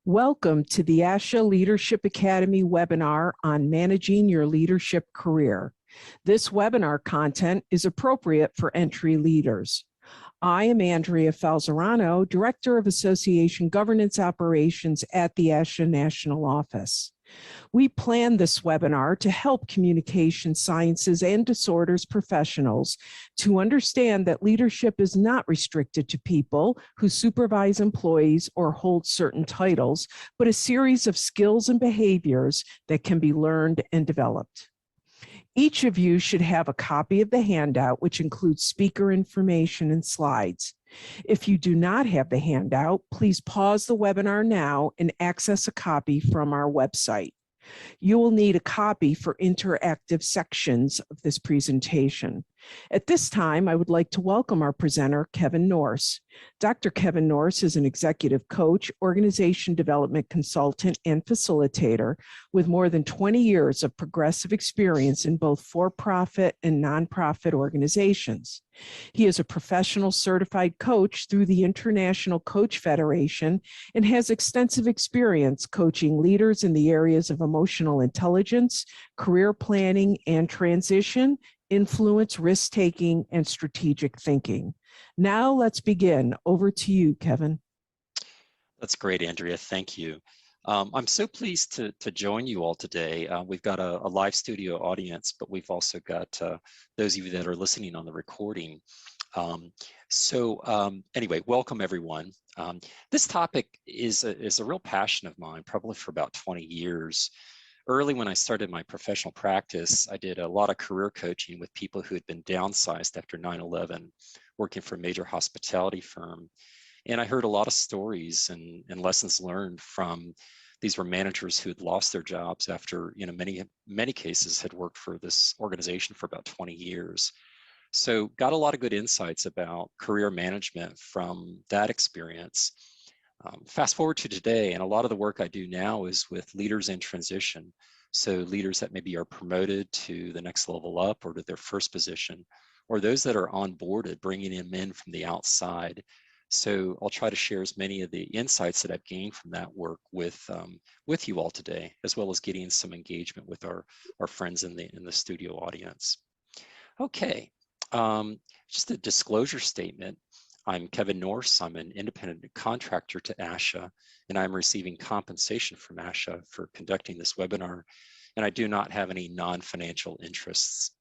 Welcome to the ASHA Leadership Academy webinar on managing your leadership career. This webinar content is appropriate for entry leaders. I am Andrea Falzerano, Director of Association Governance Operations at the ASHA National Office. We planned this webinar to help communication sciences and disorders professionals to understand that leadership is not restricted to people who supervise employees or hold certain titles, but a series of skills and behaviors that can be learned and developed. Each of you should have a copy of the handout, which includes speaker information and slides. If you do not have the handout, please pause the webinar now and access a copy from our website. You will need a copy for interactive sections of this presentation. At this time, I would like to welcome our presenter, Kevin Norse. Dr. Kevin Norse is an executive coach, organization development consultant, and facilitator with more than 20 years of progressive experience in both for-profit and nonprofit organizations. He is a professional certified coach through the International Coach Federation and has extensive experience coaching leaders in the areas of emotional intelligence, career planning and transition, influence, risk-taking, and strategic thinking. Now let's begin. Over to you, Kevin. That's great, Andrea. Thank you. I'm so pleased to join you all today. We've got a live studio audience, but we've also got those of you that are listening on the recording. Anyway, welcome everyone. This topic is a real passion of mine, probably for about 20 years. Early when I started my professional practice, I did a lot of career coaching with people who had been downsized after 9/11, working for a major hospitality firm. And I heard a lot of stories and lessons learned from these were managers who had lost their jobs after, many cases had worked for this organization for about 20 years. So got a lot of good insights about career management from that experience. Fast forward to today, and a lot of the work I do now is with leaders in transition. So leaders that maybe are promoted to the next level up or to their first position, or those that are onboarded, bringing them in from the outside. So I'll try to share as many of the insights that I've gained from that work with you all today, as well as getting some engagement with our friends in the studio audience. Okay, just a disclosure statement. I'm Kevin Norse. I'm an independent contractor to ASHA, and I'm receiving compensation from ASHA for conducting this webinar, and I do not have any non-financial interests.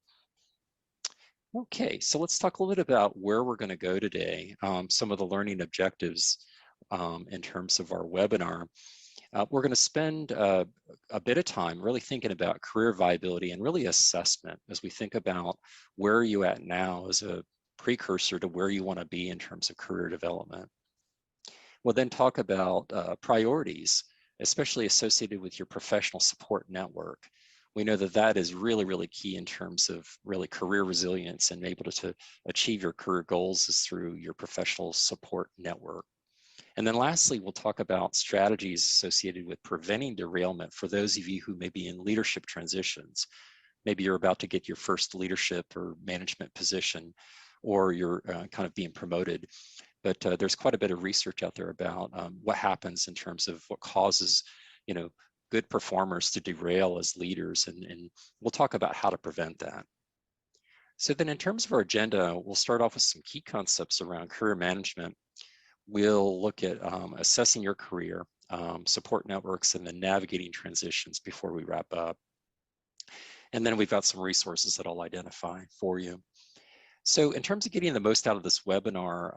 Okay, so let's talk a little bit about where we're going to go today, some of the learning objectives in terms of our webinar. We're going to spend a bit of time really thinking about career viability and really assessment as we think about where are you at now as a precursor to where you want to be in terms of career development. We'll then talk about priorities, especially associated with your professional support network. We know that that is really, really key in terms of really career resilience and able to achieve your career goals is through your professional support network. And then lastly, we'll talk about strategies associated with preventing derailment for those of you who may be in leadership transitions. Maybe you're about to get your first leadership or management position, or you're kind of being promoted. But there's quite a bit of research out there about what happens in terms of what causes, good performers to derail as leaders, and we'll talk about how to prevent that. So then in terms of our agenda, we'll start off with some key concepts around career management. We'll look at assessing your career, support networks, and then navigating transitions before we wrap up. And then we've got some resources that I'll identify for you. So in terms of getting the most out of this webinar,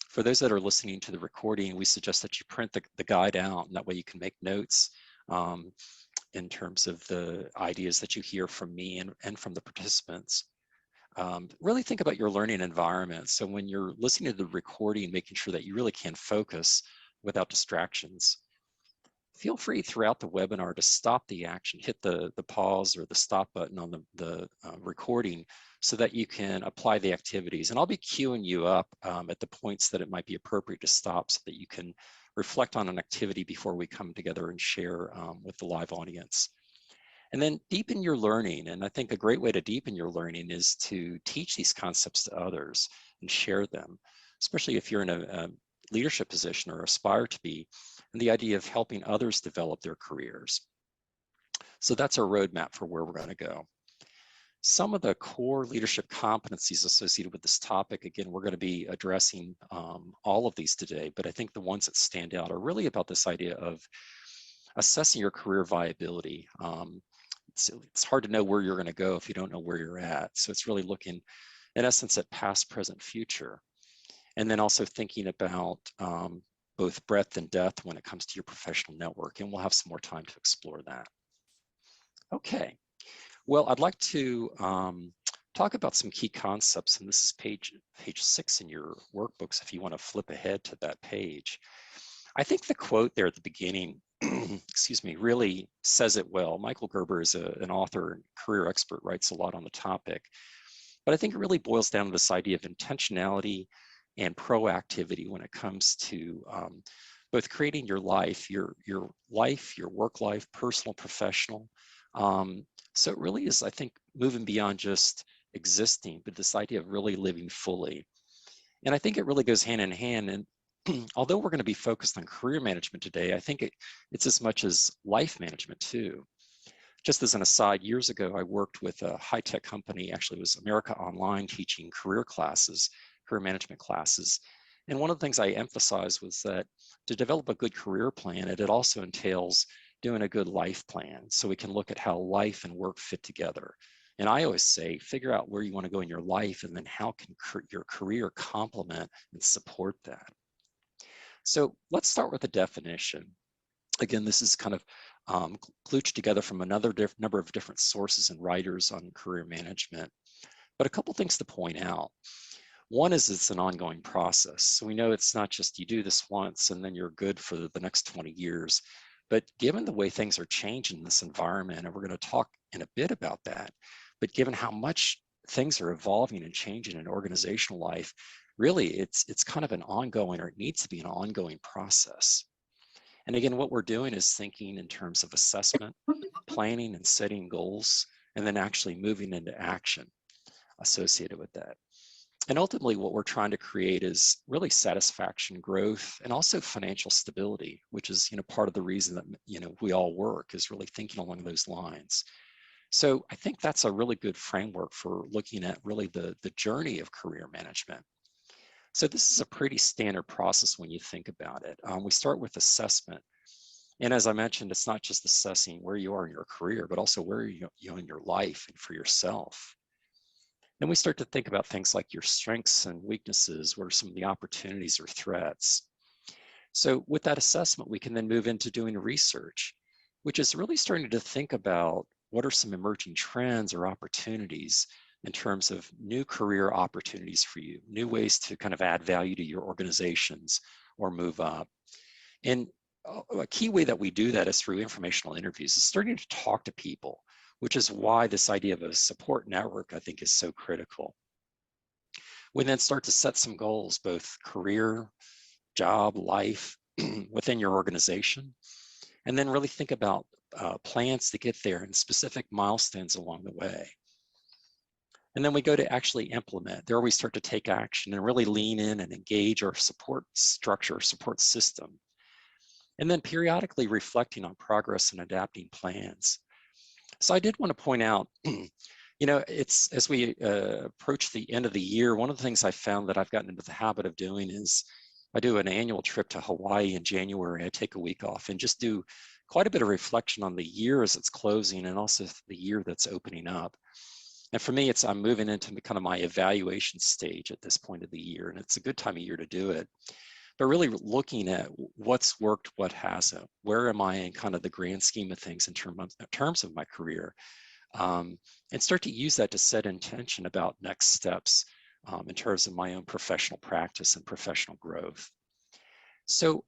for those that are listening to the recording, we suggest that you print the guide out, and that way you can make notes in terms of the ideas that you hear from me and from the participants. Really think about your learning environment. So when you're listening to the recording, making sure that you really can focus without distractions. Feel free throughout the webinar to stop the action, hit the pause or the stop button on the recording so that you can apply the activities. And I'll be queuing you up at the points that it might be appropriate to stop so that you can reflect on an activity before we come together and share with the live audience. And then deepen your learning. And I think a great way to deepen your learning is to teach these concepts to others and share them, especially if you're in a leadership position or aspire to be, and the idea of helping others develop their careers. So that's our roadmap for where we're going to go. Some of the core leadership competencies associated with this topic, again, we're going to be addressing all of these today, but I think the ones that stand out are really about this idea of assessing your career viability. It's hard to know where you're going to go if you don't know where you're at. So it's really looking, in essence, at past, present, future. And then also thinking about both breadth and depth when it comes to your professional network. And we'll have some more time to explore that. Okay. Well, I'd like to talk about some key concepts, and this is page 6 in your workbooks if you want to flip ahead to that page. I think the quote there at the beginning, excuse me, really says it well. Michael Gerber is an author and career expert, writes a lot on the topic, but I think it really boils down to this idea of intentionality and proactivity when it comes to both creating your life, your work life, personal, professional. So it really is, I think, moving beyond just existing, but this idea of really living fully. And I think it really goes hand in hand. And although we're going to be focused on career management today, I think it's as much as life management too. Just as an aside, years ago, I worked with a high-tech company, actually it was America Online, teaching career management classes. And one of the things I emphasized was that to develop a good career plan, it also entails doing a good life plan so we can look at how life and work fit together. And I always say, figure out where you want to go in your life and then how can your career complement and support that. So let's start with a definition. Again, this is kind of kludged together from another number of different sources and writers on career management. But a couple things to point out. One is it's an ongoing process. So we know it's not just you do this once and then you're good for the next 20 years. But given the way things are changing in this environment, and we're going to talk in a bit about that, but given how much things are evolving and changing in organizational life, really it's kind of an ongoing, or it needs to be an ongoing process. And again, what we're doing is thinking in terms of assessment, planning and setting goals, and then actually moving into action associated with that. And ultimately, what we're trying to create is really satisfaction, growth, and also financial stability, which is, part of the reason that, we all work, is really thinking along those lines. So I think that's a really good framework for looking at really the journey of career management. So this is a pretty standard process when you think about it. We start with assessment. And as I mentioned, it's not just assessing where you are in your career, but also where you are in your life and for yourself. Then we start to think about things like your strengths and weaknesses. What are some of the opportunities or threats? So with that assessment, we can then move into doing research, which is really starting to think about what are some emerging trends or opportunities in terms of new career opportunities for you, new ways to kind of add value to your organizations or move up. And a key way that we do that is through informational interviews, is starting to talk to people, which is why this idea of a support network, I think, is so critical. We then start to set some goals, both career, job, life, within your organization, and then really think about plans to get there and specific milestones along the way. And then we go to actually implement. There we start to take action and really lean in and engage our support structure, support system. And then periodically reflecting on progress and adapting plans. So I did want to point out, it's as we approach the end of the year, one of the things I found that I've gotten into the habit of doing is I do an annual trip to Hawaii in January. I take a week off and just do quite a bit of reflection on the year as it's closing and also the year that's opening up. And for me, I'm moving into kind of my evaluation stage at this point of the year, and it's a good time of year to do it. But really looking at what's worked, what hasn't, where am I in kind of the grand scheme of things in terms of my career, and start to use that to set intention about next steps in terms of my own professional practice and professional growth. So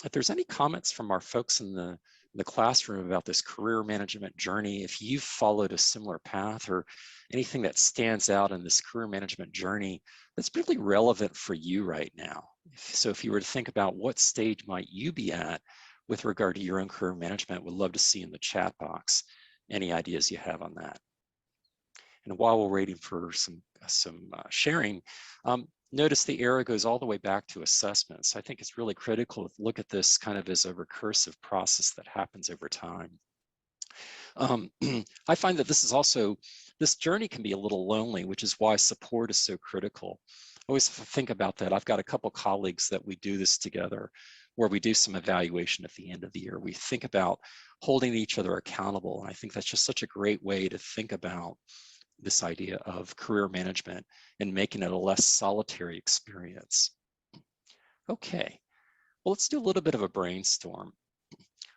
if there's any comments from our folks in the classroom about this career management journey, if you've followed a similar path or anything that stands out in this career management journey that's really relevant for you right now. So if you were to think about what stage might you be at with regard to your own career management, we'd love to see in the chat box any ideas you have on that. And while we're waiting for some sharing, Notice the arrow goes all the way back to assessment. So I think it's really critical to look at this kind of as a recursive process that happens over time. I find that this journey can be a little lonely, which is why support is so critical. I always think about that. I've got a couple colleagues that we do this together, where we do some evaluation at the end of the year. We think about holding each other accountable. And I think that's just such a great way to think about this idea of career management and making it a less solitary experience. Okay, well, let's do a little bit of a brainstorm.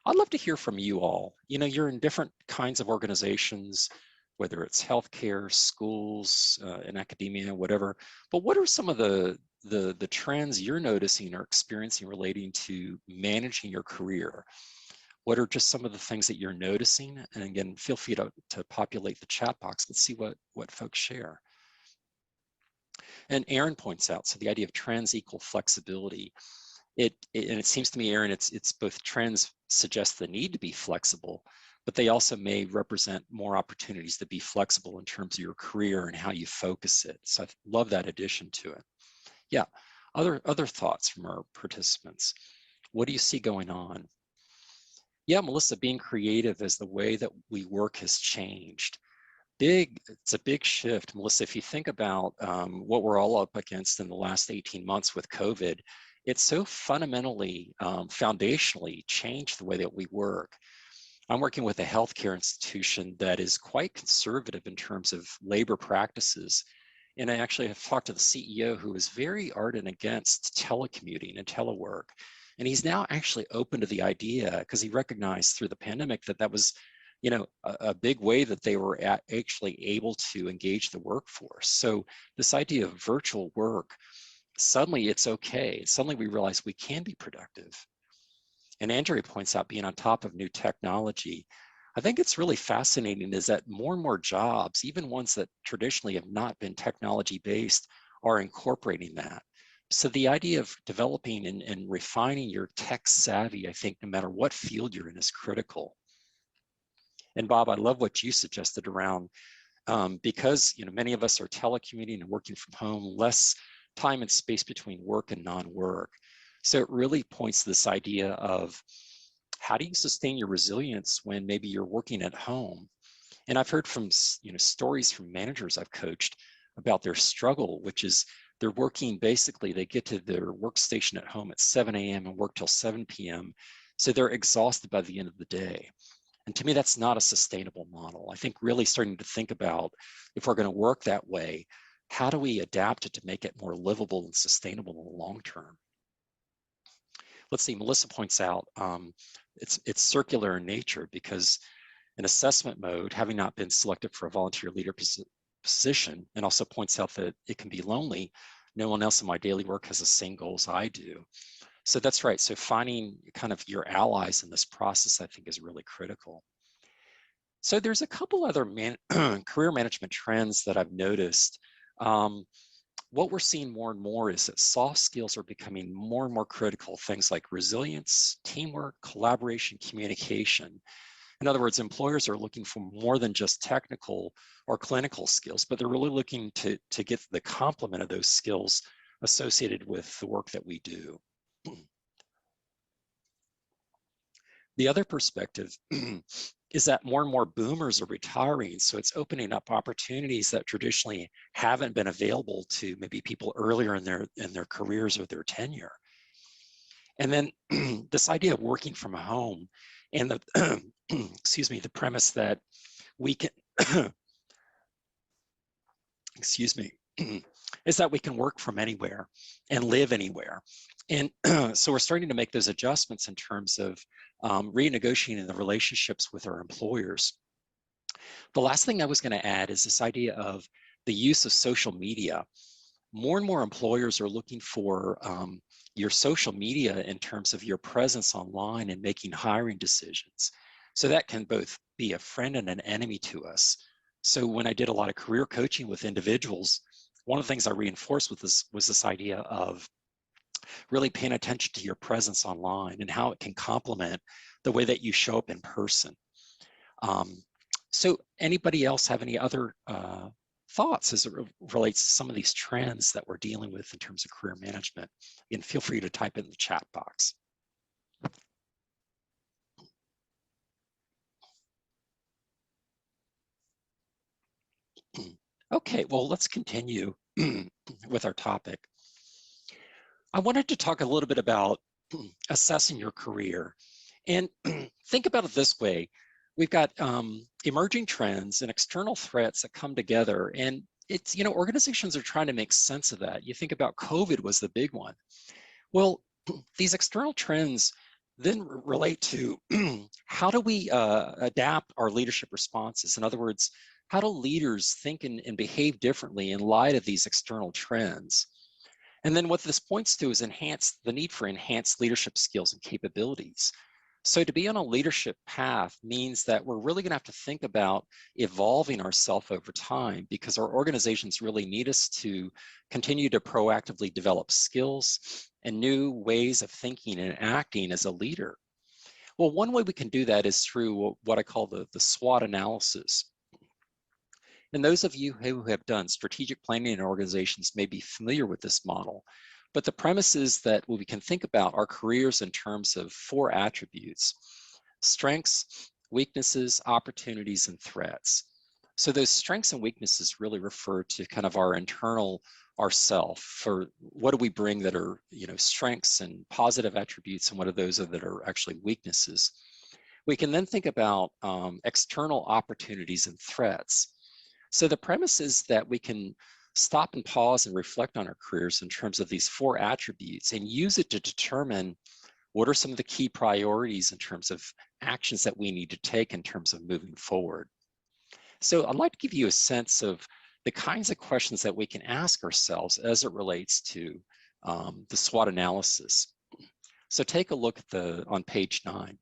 I'd love to hear from you all. You know, you're in different kinds of organizations, whether it's healthcare, schools, in academia, whatever. But what are some of the trends you're noticing or experiencing relating to managing your career? What are just some of the things that you're noticing? And again, feel free to populate the chat box. Let's see what folks share. And Aaron points out, so the idea of trends equal flexibility. And it seems to me, Aaron, it's both trends suggest the need to be flexible, but they also may represent more opportunities to be flexible in terms of your career and how you focus it. So I love that addition to it. Yeah, other thoughts from our participants. What do you see going on? Yeah, Melissa, being creative as the way that we work has changed. It's a big shift. Melissa, if you think about what we're all up against in the last 18 months with COVID, it's so fundamentally, foundationally changed the way that we work. I'm working with a healthcare institution that is quite conservative in terms of labor practices. And I actually have talked to the CEO, who is very ardent against telecommuting and telework. And he's now actually open to the idea, because he recognized through the pandemic that that was, you know, a big way that they were actually able to engage the workforce. So this idea of virtual work, suddenly it's okay. Suddenly we realize we can be productive. And Andrea points out being on top of new technology. I think it's really fascinating is that more and more jobs, even ones that traditionally have not been technology based, are incorporating that. So the idea of developing and refining your tech savvy, I think no matter what field you're in, is critical. And Bob, I love what you suggested around, because many of us are telecommuting and working from home, less time and space between work and non-work. So it really points to this idea of how do you sustain your resilience when maybe you're working at home? And I've heard from stories from managers I've coached about their struggle, which is they're working, basically they get to their workstation at home at 7 a.m. and work till 7 p.m. So they're exhausted by the end of the day. And to me, that's not a sustainable model. I think really starting to think about, if we're going to work that way, how do we adapt it to make it more livable and sustainable in the long term? Let's see, Melissa points out it's circular in nature, because in assessment mode, having not been selected for a volunteer leader position, and also points out that it can be lonely. No one else in my daily work has the same goals I do. So that's right. So finding kind of your allies in this process, I think, is really critical. So there's a couple other career management trends that I've noticed. What we're seeing more and more is that soft skills are becoming more and more critical. Things like resilience, teamwork, collaboration, communication. In other words, employers are looking for more than just technical or clinical skills, but they're really looking to get the complement of those skills associated with the work that we do. The other perspective is that more and more boomers are retiring, so it's opening up opportunities that traditionally haven't been available to maybe people earlier in their careers or their tenure. And then this idea of working from home and the excuse me, the premise that we can excuse me, is that we can work from anywhere and live anywhere. And so we're starting to make those adjustments in terms of renegotiating the relationships with our employers. The last thing I was going to add is this idea of the use of social media. More and more employers are looking for your social media in terms of your presence online and making hiring decisions. So that can both be a friend and an enemy to us. So when I did a lot of career coaching with individuals, one of the things I reinforced with this was this idea of really paying attention to your presence online and how it can complement the way that you show up in person. So anybody else have any other thoughts as it relates to some of these trends that we're dealing with in terms of career management. Again, feel free to type it in the chat box. Okay, well, let's continue with our topic. I wanted to talk a little bit about assessing your career. And think about it this way. We've got emerging trends and external threats that come together. And it's, you know, organizations are trying to make sense of that. You think about COVID was the big one. Well, these external trends then relate to how do we adapt our leadership responses? In other words, how do leaders think and behave differently in light of these external trends? And then what this points to is the need for enhanced leadership skills and capabilities. So to be on a leadership path means that we're really going to have to think about evolving ourselves over time, because our organizations really need us to continue to proactively develop skills and new ways of thinking and acting as a leader. Well, one way we can do that is through what I call the SWOT analysis. And those of you who have done strategic planning in organizations may be familiar with this model. But the premise is that we can think about our careers in terms of 4 attributes: strengths, weaknesses, opportunities, and threats. So those strengths and weaknesses really refer to kind of our internal ourself. For what do we bring that are, you know, strengths and positive attributes, and what are those that are actually weaknesses? We can then think about external opportunities and threats. So the premise is that we can stop and pause and reflect on our careers in terms of these 4 attributes and use it to determine what are some of the key priorities in terms of actions that we need to take in terms of moving forward. So I'd like to give you a sense of the kinds of questions that we can ask ourselves as it relates to the SWOT analysis. So take a look at on page 9.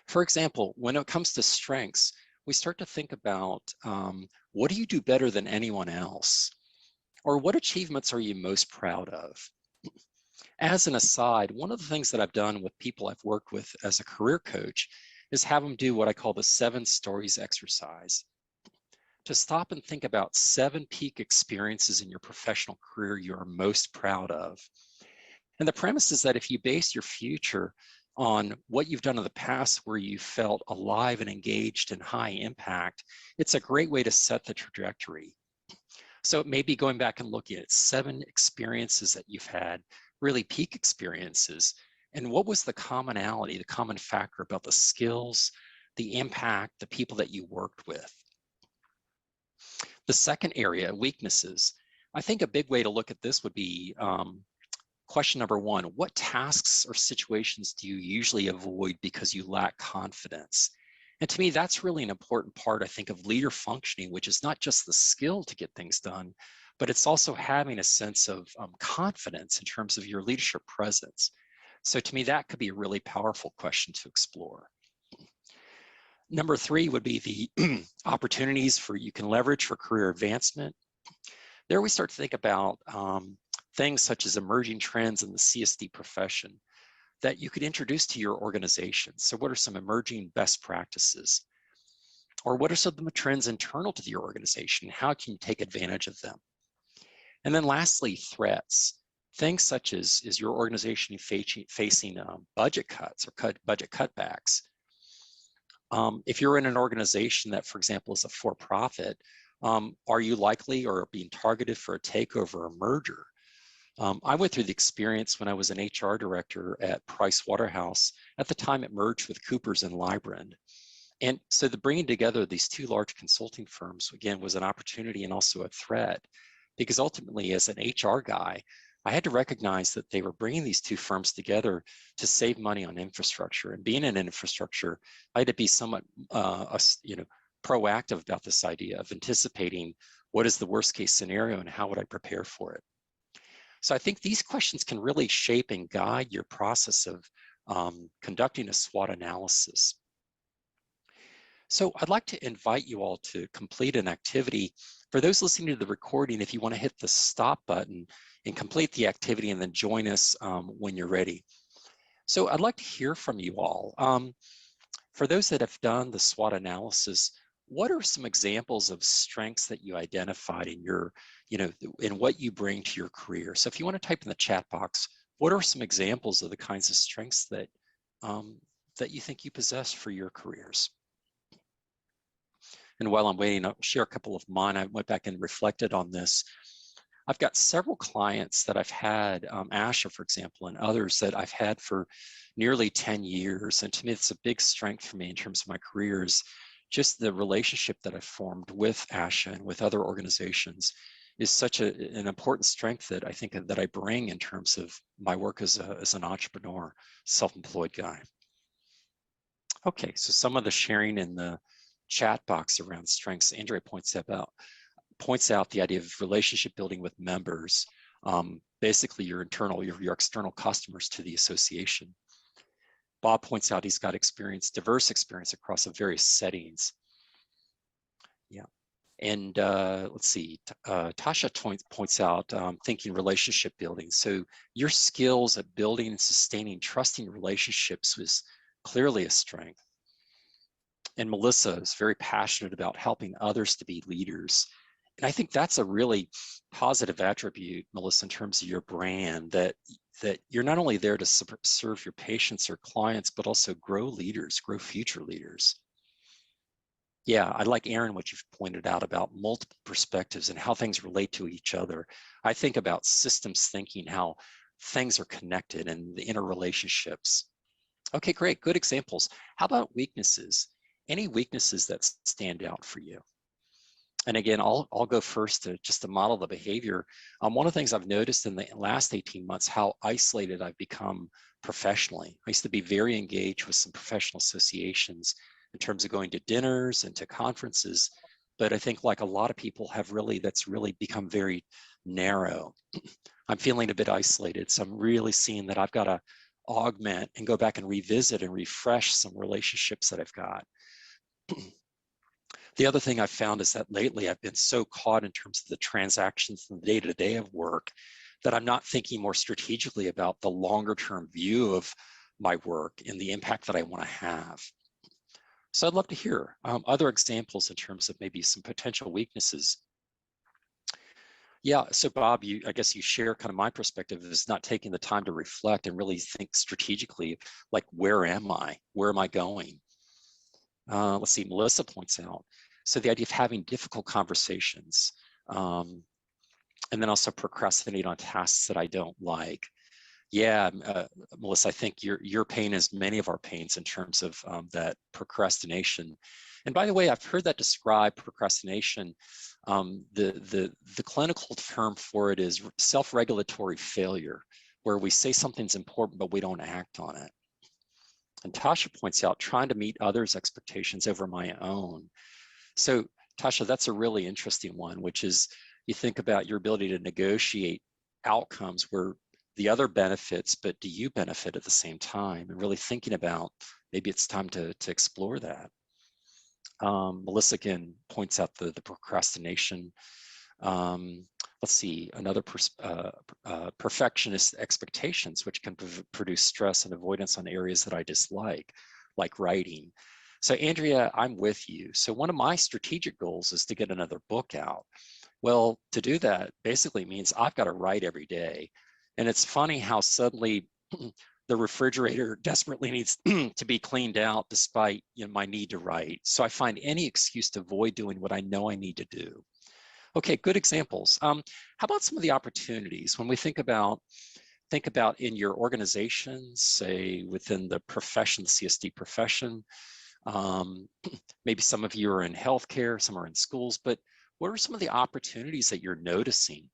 For example, when it comes to strengths, we start to think about what do you do better than anyone else? Or what achievements are you most proud of? As an aside, one of the things that I've done with people I've worked with as a career coach is have them do what I call the 7 stories exercise. To stop and think about 7 peak experiences in your professional career you are most proud of. And the premise is that if you base your future on what you've done in the past where you felt alive and engaged and high impact, it's a great way to set the trajectory. So it may be going back and looking at 7 experiences that you've had, really peak experiences, and what was the commonality, the common factor about the skills, the impact, the people that you worked with. The second area, weaknesses. I think a big way to look at this would be question number 1, what tasks or situations do you usually avoid because you lack confidence? And to me, that's really an important part, I think, of leader functioning, which is not just the skill to get things done, but it's also having a sense of confidence in terms of your leadership presence. So to me, that could be a really powerful question to explore. Number 3 would be the opportunities you can leverage for career advancement. There we start to think about things such as emerging trends in the CSD profession that you could introduce to your organization. So what are some emerging best practices? Or what are some of the trends internal to your organization? How can you take advantage of them? And then lastly, threats. Things such as, is your organization facing budget cuts or budget cutbacks? If you're in an organization that, for example, is a for-profit, are you likely or being targeted for a takeover or merger? I went through the experience when I was an HR director at Price Waterhouse. At the time, it merged with Coopers and Lybrand. And so the bringing together these 2 large consulting firms, again, was an opportunity and also a threat, because ultimately, as an HR guy, I had to recognize that they were bringing these 2 firms together to save money on infrastructure. And being in infrastructure, I had to be somewhat proactive about this idea of anticipating what is the worst case scenario and how would I prepare for it. So I think these questions can really shape and guide your process of conducting a SWOT analysis. So I'd like to invite you all to complete an activity. For those listening to the recording, if you want to hit the stop button and complete the activity and then join us when you're ready. So I'd like to hear from you all. For those that have done the SWOT analysis, what are some examples of strengths that you identified in your, in what you bring to your career? So if you want to type in the chat box, what are some examples of the kinds of strengths that that you think you possess for your careers? And while I'm waiting, I'll share a couple of mine. I went back and reflected on this. I've got several clients that I've had, Asha, for example, and others that I've had for nearly 10 years. And to me, it's a big strength for me in terms of my careers. Just the relationship that I've formed with Asha and with other organizations is such an important strength that I think that I bring in terms of my work as an entrepreneur, self-employed guy. Okay, so some of the sharing in the chat box around strengths, Andrea points out the idea of relationship building with members, basically your external customers to the association. Bob points out he's got diverse experience across various settings. Yeah, and let's see, Tasha points out thinking relationship building. So your skills at building and sustaining trusting relationships was clearly a strength. And Melissa is very passionate about helping others to be leaders. And I think that's a really positive attribute, Melissa, in terms of your brand, that you're not only there to serve your patients or clients, but also grow leaders, grow future leaders. Yeah, I like, Aaron, what you've pointed out about multiple perspectives and how things relate to each other. I think about systems thinking, how things are connected and the interrelationships. Okay, great, good examples. How about weaknesses? Any weaknesses that stand out for you? And again, I'll go first just to model the behavior. One of the things I've noticed in the last 18 months, how isolated I've become professionally. I used to be very engaged with some professional associations in terms of going to dinners and to conferences. But I think, like a lot of people that's really become very narrow. I'm feeling a bit isolated. So I'm really seeing that I've got to augment and go back and revisit and refresh some relationships that I've got. The other thing I've found is that lately I've been so caught in terms of the transactions and the day-to-day of work that I'm not thinking more strategically about the longer-term view of my work and the impact that I want to have. So I'd love to hear other examples in terms of maybe some potential weaknesses. Yeah, so Bob, I guess you share kind of my perspective is not taking the time to reflect and really think strategically, like, where am I? Where am I going? Let's see, Melissa points out, so the idea of having difficult conversations, and then also procrastinate on tasks that I don't like. Yeah, Melissa, I think your pain is many of our pains in terms of that procrastination. And by the way, I've heard that describe procrastination. The clinical term for it is self-regulatory failure, where we say something's important, but we don't act on it. And Tasha points out trying to meet others' expectations over my own. So Tasha, that's a really interesting one, which is you think about your ability to negotiate outcomes where the other benefits, but do you benefit at the same time? And really thinking about maybe it's time to explore that. Melissa again points out the procrastination. Let's see, another perfectionist expectations, which can produce stress and avoidance on areas that I dislike, like writing. So Andrea, I'm with you. So one of my strategic goals is to get another book out. Well, to do that basically means I've got to write every day. And it's funny how suddenly the refrigerator desperately needs to be cleaned out despite my need to write. So I find any excuse to avoid doing what I know I need to do. Okay, good examples. How about some of the opportunities when we think about in your organizations, say within the profession, the CSD profession, maybe some of you are in healthcare, some are in schools, but what are some of the opportunities that you're noticing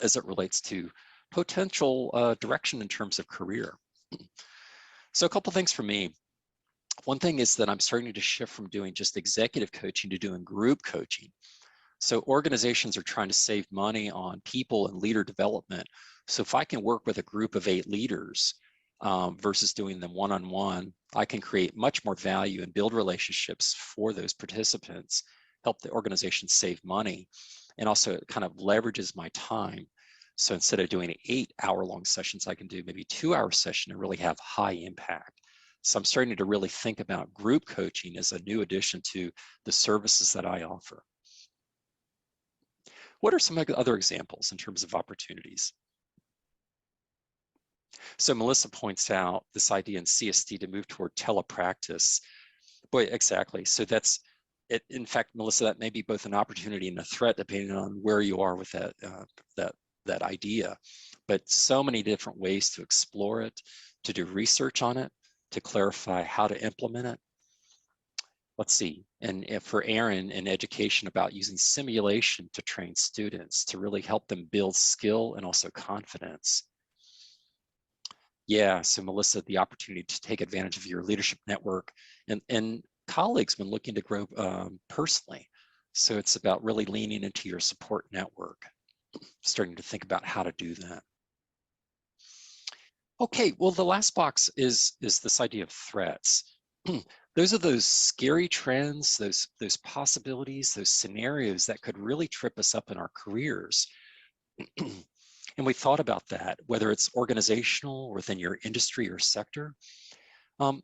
as it relates to potential direction in terms of career? So a couple things for me. One thing is that I'm starting to shift from doing just executive coaching to doing group coaching. So organizations are trying to save money on people and leader development. So if I can work with a group of 8 leaders versus doing them one-on-one, I can create much more value and build relationships for those participants, help the organization save money, and also it kind of leverages my time. So instead of doing 8-hour-long sessions, I can do maybe 2-hour session and really have high impact. So I'm starting to really think about group coaching as a new addition to the services that I offer. What are some other examples in terms of opportunities? So Melissa points out this idea in CSD to move toward telepractice. Boy, exactly. So that's it. In fact, Melissa, that may be both an opportunity and a threat depending on where you are with that idea. But so many different ways to explore it, to do research on it, to clarify how to implement it. Let's see. And if for Aaron in education, about using simulation to train students to really help them build skill and also confidence. Yeah, so Melissa, the opportunity to take advantage of your leadership network and colleagues when looking to grow personally. So it's about really leaning into your support network, starting to think about how to do that. Okay, well, the last box is this idea of threats. Those are those scary trends, those possibilities, those scenarios that could really trip us up in our careers. And we thought about that, whether it's organizational or within your industry or sector.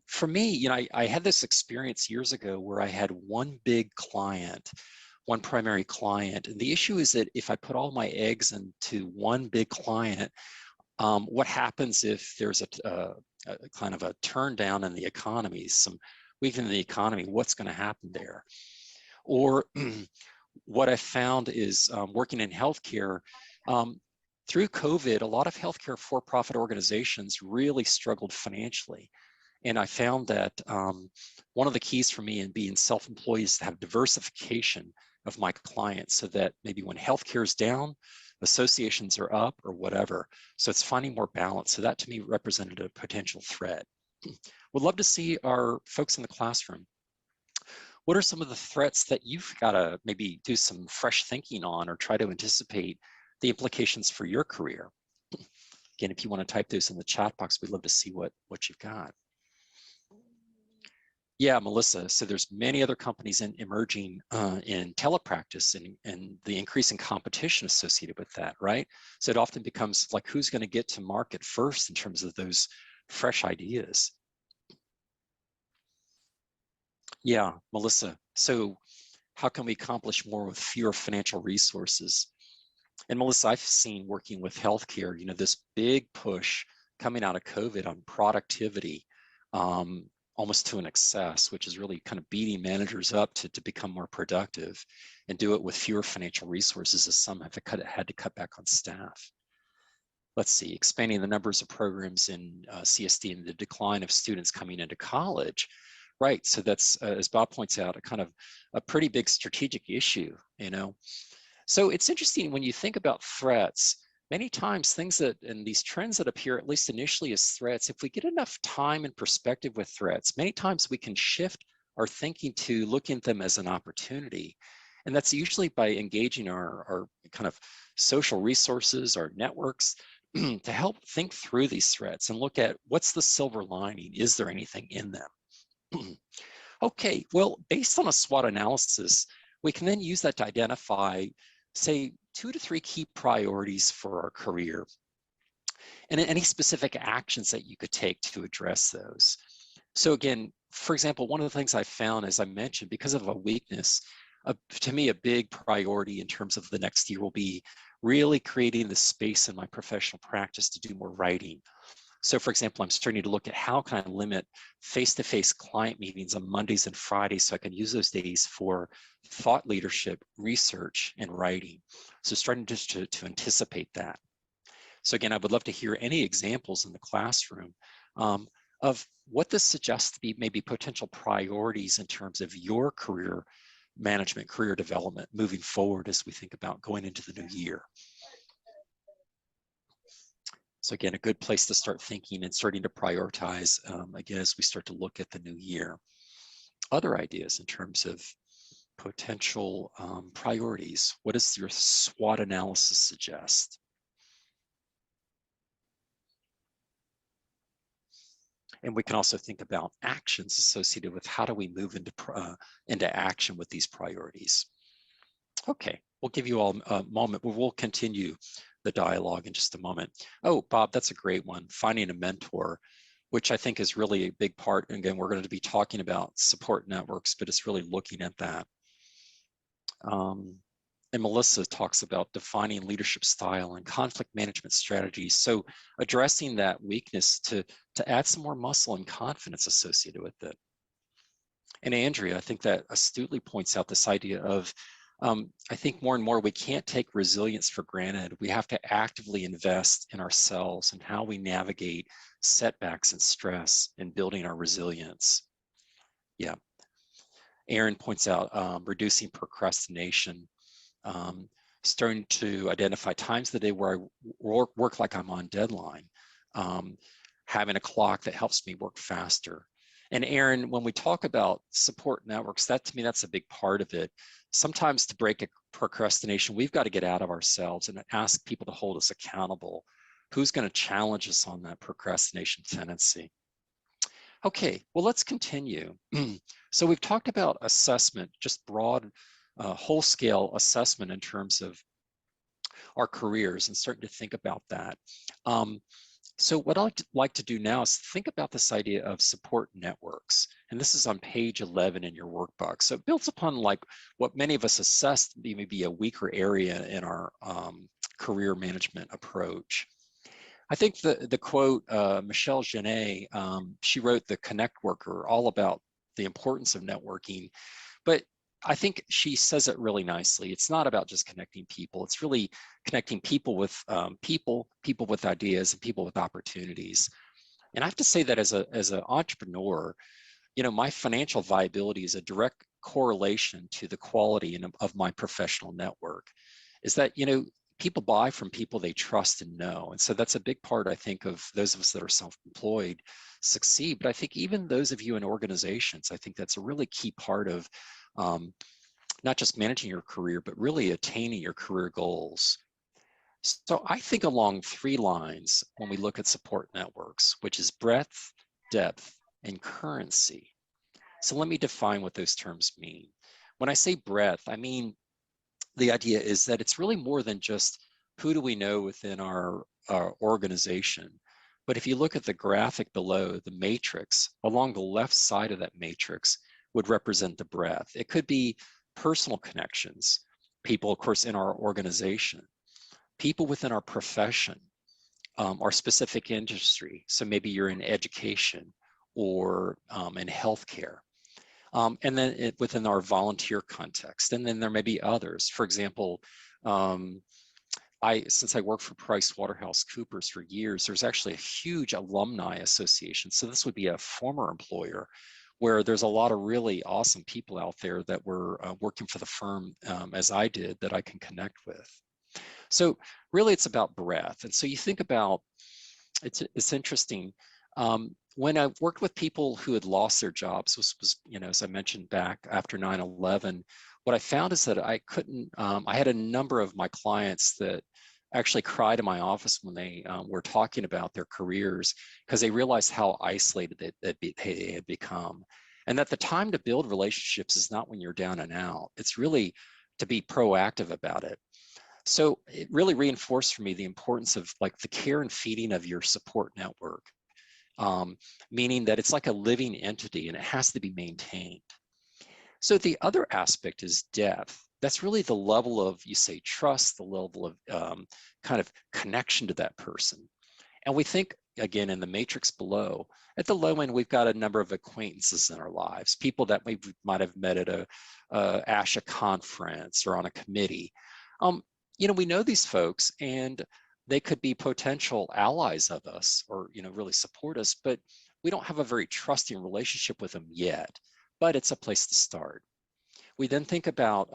For me, you know, I had this experience years ago where I had one big client, one primary client. And the issue is that if I put all my eggs into one big client, what happens if there's a kind of a turn down in the economy, some weakening in the economy, what's going to happen there? Or what I found is working in healthcare, through COVID, a lot of healthcare for-profit organizations really struggled financially. And I found that one of the keys for me in being self-employed is to have diversification of my clients so that maybe when healthcare is down, associations are up or whatever. So it's finding more balance. So that to me represented a potential threat. Would love to see our folks in the classroom. What are some of the threats that you've got to maybe do some fresh thinking on or try to anticipate the implications for your career? Again, if you want to type those in the chat box, we'd love to see what you've got. Yeah, Melissa, so there's many other companies emerging in telepractice and the increasing competition associated with that, right? So it often becomes like, who's going to get to market first in terms of those fresh ideas? Yeah, Melissa, so how can we accomplish more with fewer financial resources? And Melissa, I've seen working with healthcare, you know, this big push coming out of COVID on productivity, almost to an excess, which is really kind of beating managers up to become more productive and do it with fewer financial resources, as some have had to cut back on staff. Let's see, expanding the numbers of programs in CSD and the decline of students coming into college. Right, so that's, as Bob points out, a kind of a pretty big strategic issue, you know. So it's interesting when you think about threats, many times things that, and these trends that appear at least initially as threats, if we get enough time and perspective with threats, many times we can shift our thinking to looking at them as an opportunity. And that's usually by engaging our kind of social resources, our networks, to help think through these threats and look at what's the silver lining? Is there anything in them? Okay, well, based on a SWOT analysis, we can then use that to identify, say, 2 to 3 key priorities for our career, and any specific actions that you could take to address those. So again, for example, one of the things I found, as I mentioned, because of a weakness, to me, a big priority in terms of the next year will be really creating the space in my professional practice to do more writing. So for example, I'm starting to look at how can I limit face-to-face client meetings on Mondays and Fridays so I can use those days for thought leadership, research, and writing. So starting just to anticipate that. So again, I would love to hear any examples in the classroom of what this suggests to be maybe potential priorities in terms of your career management, career development moving forward as we think about going into the new year. So again, a good place to start thinking and starting to prioritize, again, as we start to look at the new year. Other ideas in terms of potential priorities. What does your SWOT analysis suggest? And we can also think about actions associated with how do we move into action with these priorities. Okay, we'll give you all a moment, but we'll continue the dialogue in just a moment. Oh, Bob, that's a great one. Finding a mentor. which I think is really a big part. And again, we're going to be talking about support networks, but it's really looking at that. And Melissa talks about defining leadership style and conflict management strategies. So addressing that weakness to add some more muscle and confidence associated with it. And Andrea, I think that astutely points out this idea of, I think more and more we can't take resilience for granted. We have to actively invest in ourselves and how we navigate setbacks and stress in building our resilience. Yeah. Aaron points out reducing procrastination, starting to identify times of the day where I work like I'm on deadline, having a clock that helps me work faster. And Aaron, when we talk about support networks, that to me, that's a big part of it. Sometimes to break a procrastination, we've got to get out of ourselves and ask people to hold us accountable. Who's going to challenge us on that procrastination tendency? Okay, well, let's continue. So we've talked about assessment, just broad, whole-scale assessment in terms of our careers and starting to think about that. So what I'd like to do now is think about this idea of support networks. And this is on page 11 in your workbook. So it builds upon like what many of us assessed may be a weaker area in our career management approach. I think the quote, Michelle Genet, she wrote The Connect Worker, all about the importance of networking. But I think she says it really nicely. It's not about just connecting people. It's really connecting people with people with ideas, and people with opportunities. And I have to say that as an entrepreneur, you know, my financial viability is a direct correlation to the quality of my professional network. Is that, you know, people buy from people they trust and know. And so that's a big part, I think, of those of us that are self-employed succeed. But I think even those of you in organizations, I think that's a really key part of not just managing your career, but really attaining your career goals. So I think along 3 lines when we look at support networks, which is breadth, depth, and currency. So let me define what those terms mean. When I say breadth, I mean the idea is that it's really more than just who do we know within our organization. But if you look at the graphic below, the matrix, along the left side of that matrix would represent the breadth. It could be personal connections, people, of course, in our organization, people within our profession, our specific industry. So maybe you're in education or in healthcare. And then within our volunteer context, and then there may be others. For example, since I worked for PricewaterhouseCoopers for years, there's actually a huge alumni association. So this would be a former employer where there's a lot of really awesome people out there that were working for the firm as I did that I can connect with. So really it's about breadth. And so you think about, it's interesting. When I worked with people who had lost their jobs, this was, you know, as I mentioned back after 9/11, what I found is that I couldn't, I had a number of my clients that actually cried in my office when they were talking about their careers because they realized how isolated they had become. And that the time to build relationships is not when you're down and out. It's really to be proactive about it. So it really reinforced for me the importance of like the care and feeding of your support network. Meaning that it's like a living entity and it has to be maintained. So the other aspect is depth. That's really the level of, you say, trust, the level of kind of connection to that person. And we think, again, in the matrix below, at the low end, we've got a number of acquaintances in our lives, people that we might have met at a ASHA conference or on a committee. You know, we know these folks and they could be potential allies of us or, you know, really support us, but we don't have a very trusting relationship with them yet, but it's a place to start. We then think about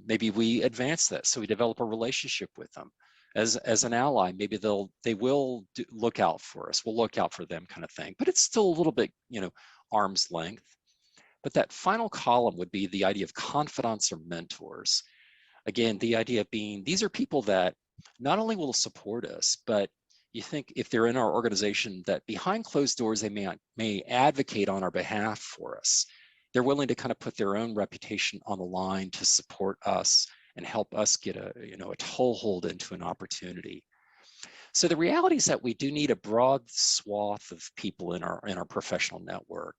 maybe we advance that. So we develop a relationship with them as an ally. Maybe they will look out for us. We'll look out for them kind of thing, but it's still a little bit, you know, arm's length. But that final column would be the idea of confidants or mentors. Again, the idea being these are people that not only will support us, but you think if they're in our organization that behind closed doors, they may advocate on our behalf for us. They're willing to kind of put their own reputation on the line to support us and help us get a, you know, a toehold into an opportunity. So the reality is that we do need a broad swath of people in our professional network.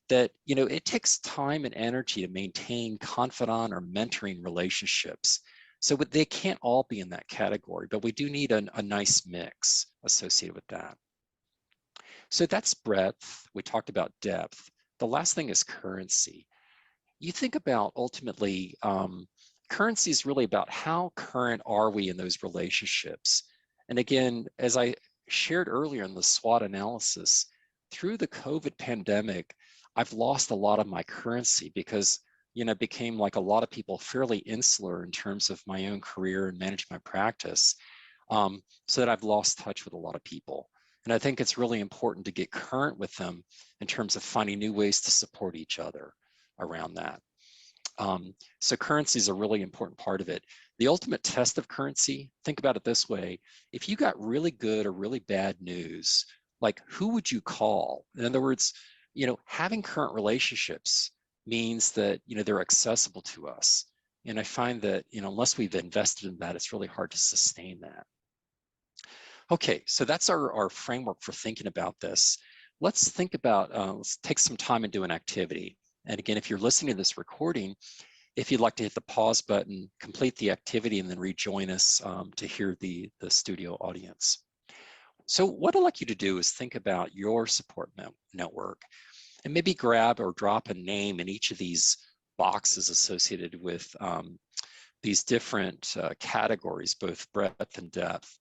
That, you know, it takes time and energy to maintain confidant or mentoring relationships. So they can't all be in that category, but we do need a nice mix associated with that. So that's breadth. We talked about depth. The last thing is currency. You think about ultimately, currency is really about how current are we in those relationships. And again, as I shared earlier in the SWOT analysis, through the COVID pandemic, I've lost a lot of my currency because, you know, it became like a lot of people fairly insular in terms of my own career and managing my practice, so that I've lost touch with a lot of people. And I think it's really important to get current with them in terms of finding new ways to support each other around that. So currency is a really important part of it. The ultimate test of currency, think about it this way. If you got really good or really bad news, like who would you call? In other words, you know, having current relationships means that, you know, they're accessible to us. And I find that, you know, unless we've invested in that, it's really hard to sustain that. Okay, so that's our framework for thinking about this. Let's think about, let's take some time and do an activity. And again, if you're listening to this recording, if you'd like to hit the pause button, complete the activity, and then rejoin us to hear the studio audience. So what I'd like you to do is think about your support network and maybe grab or drop a name in each of these boxes associated with these different categories, both breadth and depth.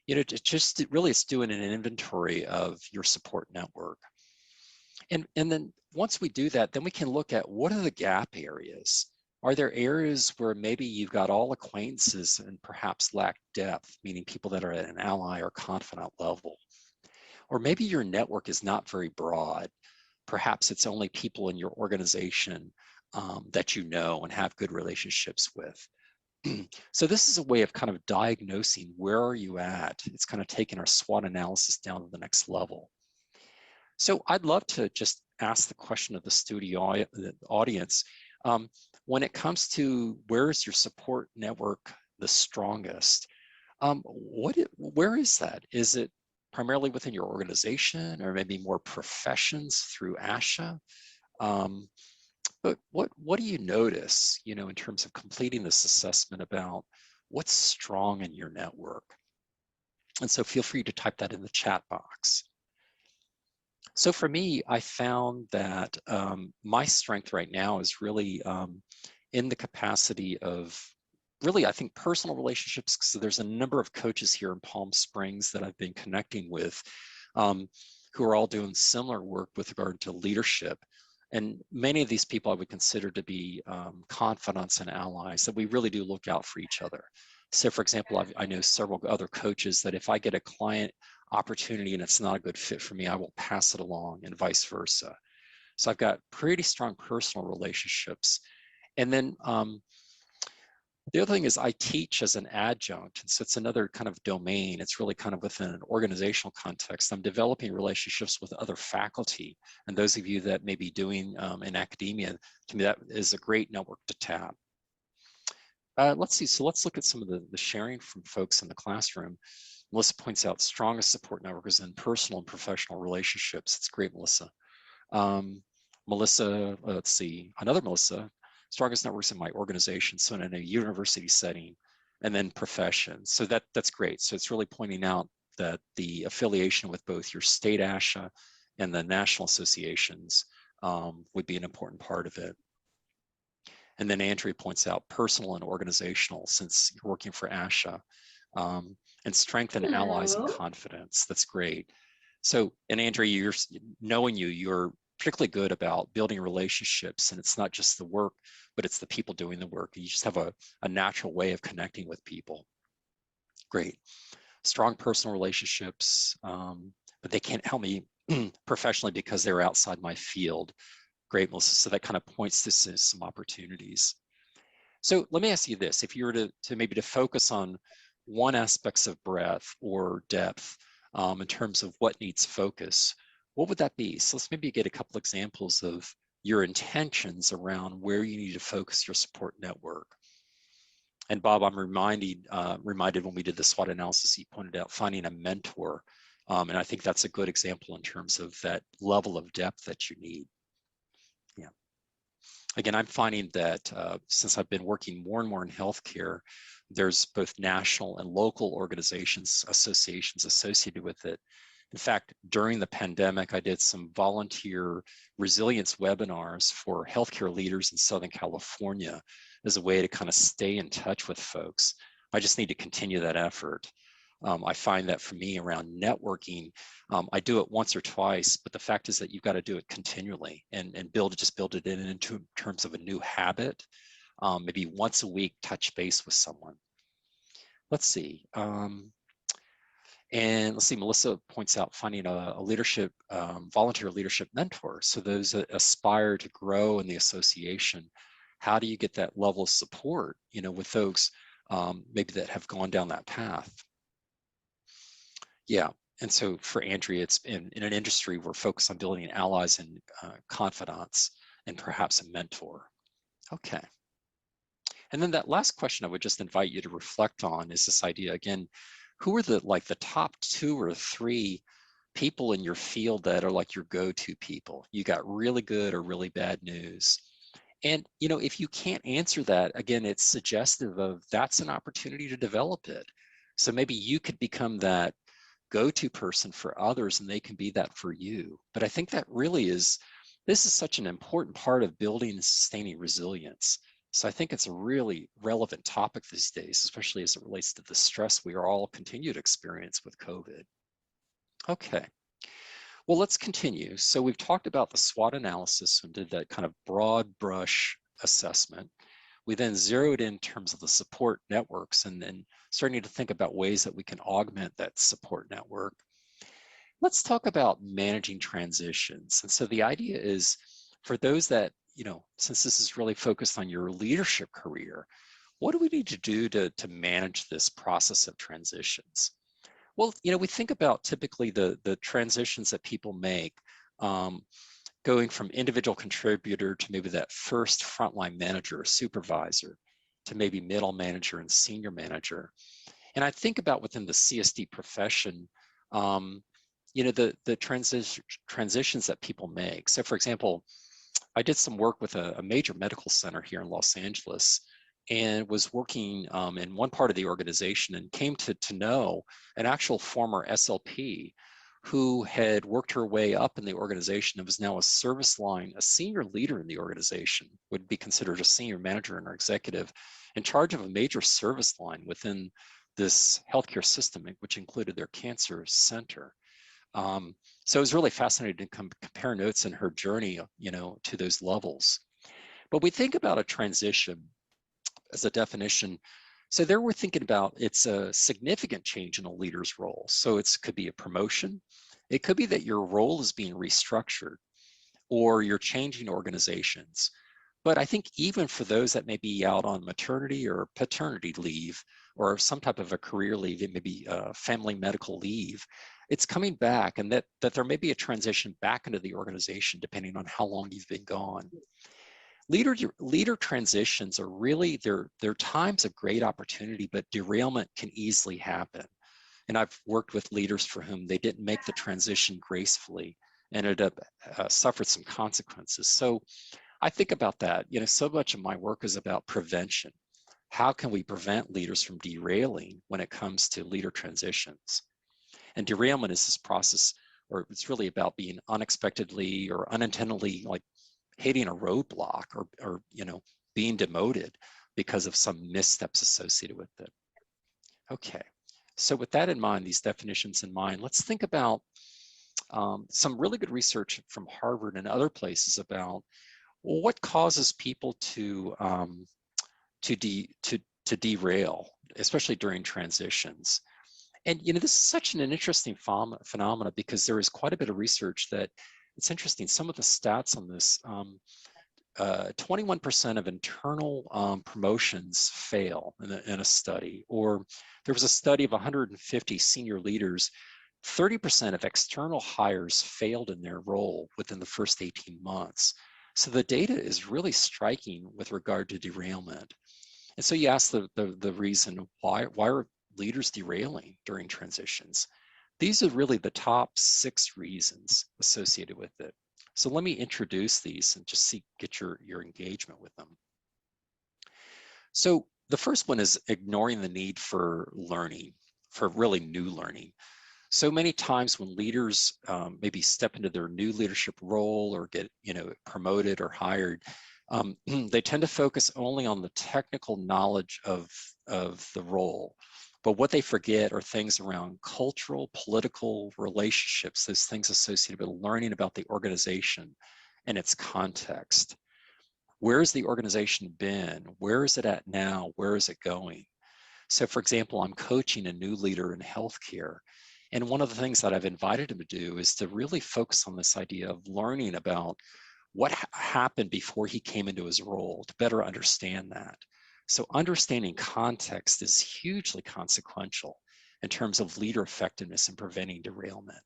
You know, it's doing an inventory of your support network. And then once we do that, then we can look at what are the gap areas. Are there areas where maybe you've got all acquaintances and perhaps lack depth, meaning people that are at an ally or confidant level? Or maybe your network is not very broad. Perhaps it's only people in your organization that you know and have good relationships with. So this is a way of kind of diagnosing where are you at. It's kind of taking our SWOT analysis down to the next level. So I'd love to just ask the question of the studio the audience. When it comes to where is your support network the strongest, where is that? Is it primarily within your organization or maybe more professions through ASHA? But what do you notice, you know, in terms of completing this assessment about what's strong in your network? And so feel free to type that in the chat box. So for me, I found that my strength right now is really in the capacity of really, I think, personal relationships. So there's a number of coaches here in Palm Springs that I've been connecting with who are all doing similar work with regard to leadership. And many of these people I would consider to be confidants and allies, that we really do look out for each other. So for example, I know several other coaches that if I get a client opportunity and it's not a good fit for me, I will pass it along and vice versa. So I've got pretty strong personal relationships. And then the other thing is I teach as an adjunct. And so it's another kind of domain. It's really kind of within an organizational context. I'm developing relationships with other faculty. And those of you that may be doing in academia, to me, that is a great network to tap. Let's see, so let's look at some of the sharing from folks in the classroom. Melissa points out strongest support network is in personal and professional relationships. It's great, Melissa. Melissa, let's see, another Melissa, strongest networks in my organization, so in a university setting, and then profession. So that's great. So it's really pointing out that the affiliation with both your state ASHA and the national associations would be an important part of it. And then Andrea points out personal and organizational, since you're working for ASHA, and strengthen allies and confidence. That's great. So, and Andrea, you're particularly good about building relationships, and it's not just the work, but it's the people doing the work. You just have a natural way of connecting with people. Great. Strong personal relationships, but they can't help me professionally because they're outside my field. Great, Melissa. So that kind of points to some opportunities. So let me ask you this: if you were to maybe to focus on one aspects of breadth or depth in terms of what needs focus, what would that be? So let's maybe get a couple examples of your intentions around where you need to focus your support network. And Bob, I'm reminded when we did the SWOT analysis, he pointed out finding a mentor. And I think that's a good example in terms of that level of depth that you need. Yeah. Again, I'm finding that since I've been working more and more in healthcare, there's both national and local organizations, associations associated with it. In fact, during the pandemic, I did some volunteer resilience webinars for healthcare leaders in Southern California as a way to kind of stay in touch with folks. I just need to continue that effort. I find that for me around networking, I do it once or twice, but the fact is that you've got to do it continually and build it in into terms of a new habit. Maybe once a week, touch base with someone. Let's see. And let's see, Melissa points out finding a leadership, volunteer leadership mentor. So those that aspire to grow in the association, how do you get that level of support, with folks maybe that have gone down that path? Yeah, and so for Andrea, it's in an industry we're focused on building allies and confidants and perhaps a mentor. Okay. And then that last question I would just invite you to reflect on is this idea again, who are the top 2 or 3 people in your field that are like your go-to people? You got really good or really bad news. And if you can't answer that, again, it's suggestive of that's an opportunity to develop it. So maybe you could become that go-to person for others and they can be that for you. But I think that really this is such an important part of building and sustaining resilience. So I think it's a really relevant topic these days, especially as it relates to the stress we are all continue to experience with COVID. Okay, well, let's continue. So we've talked about the SWOT analysis and did that kind of broad brush assessment. We then zeroed in terms of the support networks and then starting to think about ways that we can augment that support network. Let's talk about managing transitions. And so the idea is for those that, since this is really focused on your leadership career, what do we need to do to manage this process of transitions? Well, we think about typically the transitions that people make, going from individual contributor to maybe that first frontline manager or supervisor to maybe middle manager and senior manager. And I think about within the CSD profession, the transitions that people make. So for example, I did some work with a major medical center here in Los Angeles and was working in one part of the organization and came to know an actual former SLP who had worked her way up in the organization and was now a service line, a senior leader in the organization, would be considered a senior manager and executive in charge of a major service line within this healthcare system, which included their cancer center. So it was really fascinating to compare notes in her journey, to those levels. But we think about a transition as a definition. So there we're thinking about it's a significant change in a leader's role. So it could be a promotion. It could be that your role is being restructured or you're changing organizations. But I think even for those that may be out on maternity or paternity leave or some type of a career leave, it may be family medical leave, it's coming back and that there may be a transition back into the organization depending on how long you've been gone. Leader transitions are really, they're times of great opportunity, but derailment can easily happen. And I've worked with leaders for whom they didn't make the transition gracefully and ended up suffered some consequences. So I think about that. So much of my work is about prevention. How can we prevent leaders from derailing when it comes to leader transitions? And derailment is this process, or it's really about being unexpectedly or unintentionally hitting a roadblock or being demoted because of some missteps associated with it. Okay, so with that in mind, these definitions in mind, let's think about some really good research from Harvard and other places about what causes people to derail, especially during transitions. And this is such an interesting phenomena because there is quite a bit of research that it's interesting. Some of the stats on this, 21% of internal promotions fail in a study, or there was a study of 150 senior leaders, 30% of external hires failed in their role within the first 18 months. So the data is really striking with regard to derailment. And so you ask the reason why are leaders derailing during transitions? These are really the top 6 reasons associated with it. So let me introduce these and just get your engagement with them. So the first one is ignoring the need for learning, for really new learning. So many times when leaders maybe step into their new leadership role or get promoted or hired, they tend to focus only on the technical knowledge of the role. But what they forget are things around cultural, political relationships, those things associated with learning about the organization and its context. Where has the organization been? Where is it at now? Where is it going? So for example, I'm coaching a new leader in healthcare. And one of the things that I've invited him to do is to really focus on this idea of learning about what happened before he came into his role to better understand that. So understanding context is hugely consequential in terms of leader effectiveness and preventing derailment.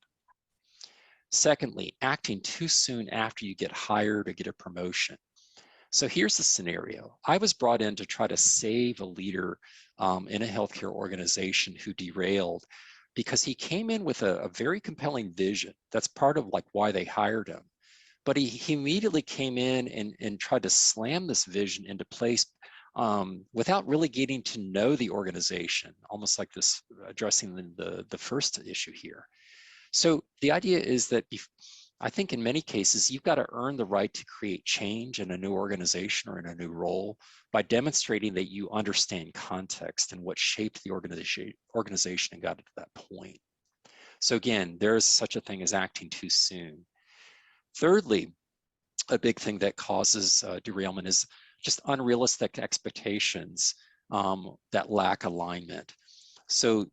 Secondly, acting too soon after you get hired or get a promotion. So here's the scenario. I was brought in to try to save a leader in a healthcare organization who derailed because he came in with a very compelling vision. That's part of like why they hired him. But he immediately came in and tried to slam this vision into place without really getting to know the organization, almost like this addressing the first issue here. So the idea is that I think in many cases, you've got to earn the right to create change in a new organization or in a new role by demonstrating that you understand context and what shaped the organization and got it to that point. So again, there is such a thing as acting too soon. Thirdly, a big thing that causes derailment is just unrealistic expectations that lack alignment. So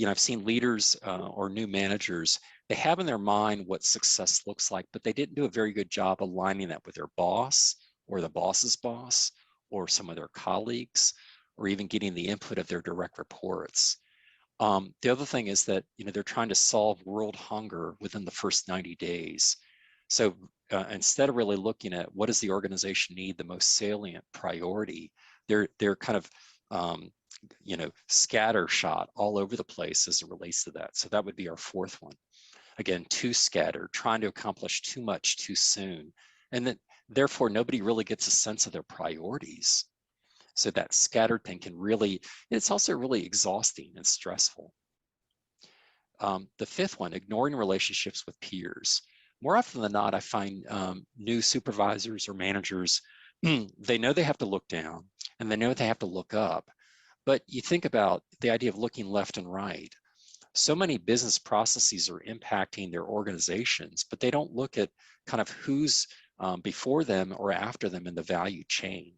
I've seen leaders or new managers, they have in their mind what success looks like, but they didn't do a very good job aligning that with their boss or the boss's boss or some of their colleagues, or even getting the input of their direct reports. The other thing is that they're trying to solve world hunger within the first 90 days. So instead of really looking at what does the organization need, the most salient priority, they're kind of scattershot all over the place as it relates to that. So that would be our fourth one. Again, too scattered, trying to accomplish too much too soon. And then therefore nobody really gets a sense of their priorities. So that scattered thing can really, it's also really exhausting and stressful. The fifth one, ignoring relationships with peers. More often than not, I find new supervisors or managers, they know they have to look down and they know they have to look up. But you think about the idea of looking left and right. So many business processes are impacting their organizations, but they don't look at kind of who's before them or after them in the value chain.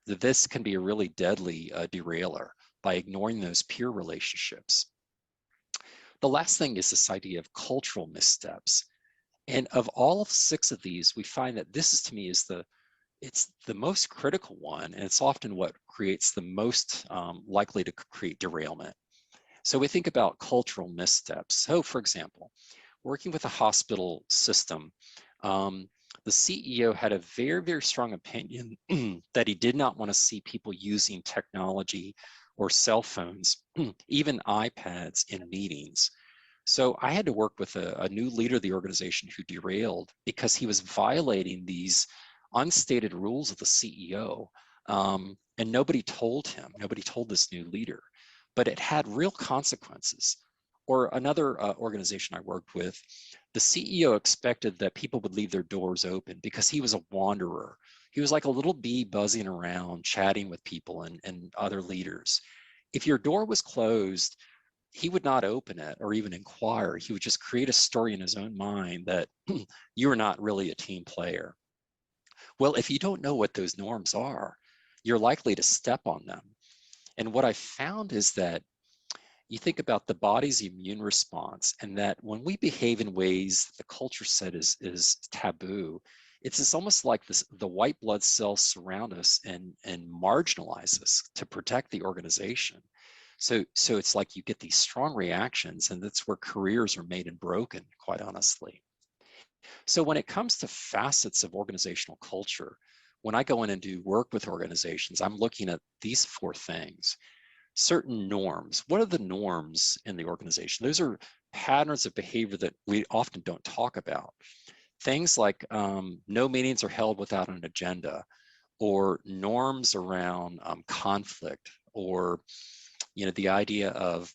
This can be a really deadly derailer by ignoring those peer relationships. The last thing is this idea of cultural missteps. And of all of 6 of these, we find that this is to me is it's the most critical one, and it's often what creates the most likely to create derailment. So we think about cultural missteps. So for example, working with a hospital system, the CEO had a very, very strong opinion that he did not want to see people using technology or cell phones, even iPads in meetings. So I had to work with a new leader of the organization who derailed because he was violating these unstated rules of the CEO. And nobody told him, nobody told this new leader, but it had real consequences. Or another organization I worked with, the CEO expected that people would leave their doors open because he was a wanderer. He was like a little bee buzzing around, chatting with people and other leaders. If your door was closed, he would not open it or even inquire. He would just create a story in his own mind that you are not really a team player. Well, if you don't know what those norms are, you're likely to step on them. And what I found is that you think about the body's immune response, and that when we behave in ways the culture said is taboo, it's almost like the white blood cells surround us and marginalize us to protect the organization. So it's like you get these strong reactions, and that's where careers are made and broken, quite honestly. So when it comes to facets of organizational culture, when I go in and do work with organizations, I'm looking at these 4 things. Certain norms. What are the norms in the organization? Those are patterns of behavior that we often don't talk about. Things like no meetings are held without an agenda, or norms around conflict, or the idea of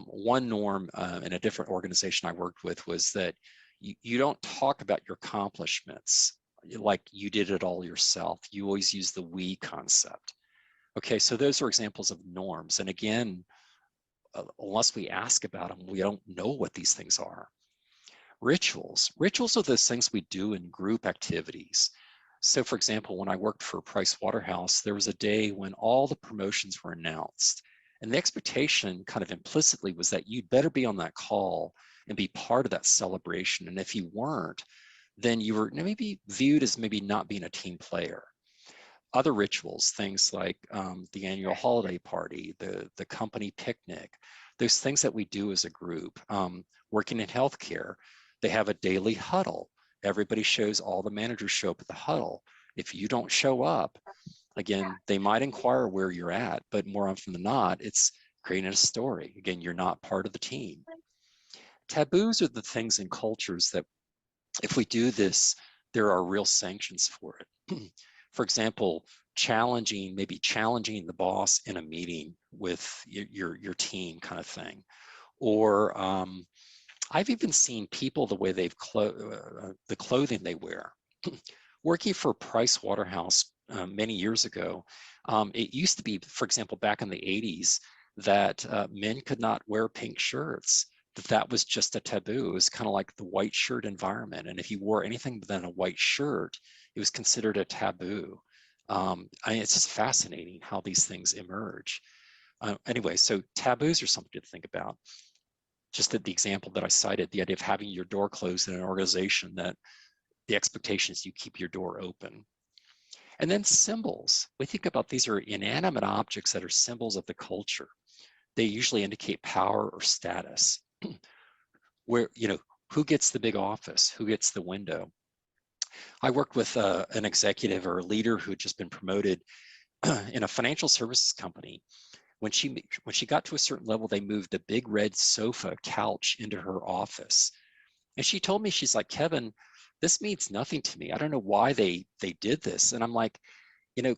one norm in a different organization I worked with was that you don't talk about your accomplishments like you did it all yourself. You always use the we concept. Okay, so those are examples of norms. And again, unless we ask about them, we don't know what these things are. Rituals. Rituals are those things we do in group activities. So for example, when I worked for Price Waterhouse, there was a day when all the promotions were announced. And the expectation kind of implicitly was that you'd better be on that call and be part of that celebration. And if you weren't, then you were maybe viewed as maybe not being a team player. Other rituals, things like the annual holiday party, the company picnic, those things that we do as a group. Working in healthcare, they have a daily huddle. Everybody shows, all the managers show up at the huddle. If you don't show up, again, they might inquire where you're at, but more often than not, it's creating a story. Again, you're not part of the team. Taboos are the things in cultures that if we do this, there are real sanctions for it. For example, maybe challenging the boss in a meeting with your team kind of thing. Or I've even seen people, the way they've the clothing they wear. Working for Price Waterhouse many years ago, it used to be, for example, back in the 80s, that men could not wear pink shirts. That was just a taboo. It was kind of like the white shirt environment. And if you wore anything than a white shirt, it was considered a taboo. It's just fascinating how these things emerge. Anyway, so taboos are something to think about. Just the example that I cited, the idea of having your door closed in an organization, that the expectation is you keep your door open. And then symbols. We think about these are inanimate objects that are symbols of the culture. They usually indicate power or status. Where, who gets the big office? Who gets the window? I worked with an executive or a leader who had just been promoted in a financial services company. When she got to a certain level, they moved a big red sofa couch into her office. And she told me, she's like, Kevin, this means nothing to me. I don't know why they did this. And I'm like,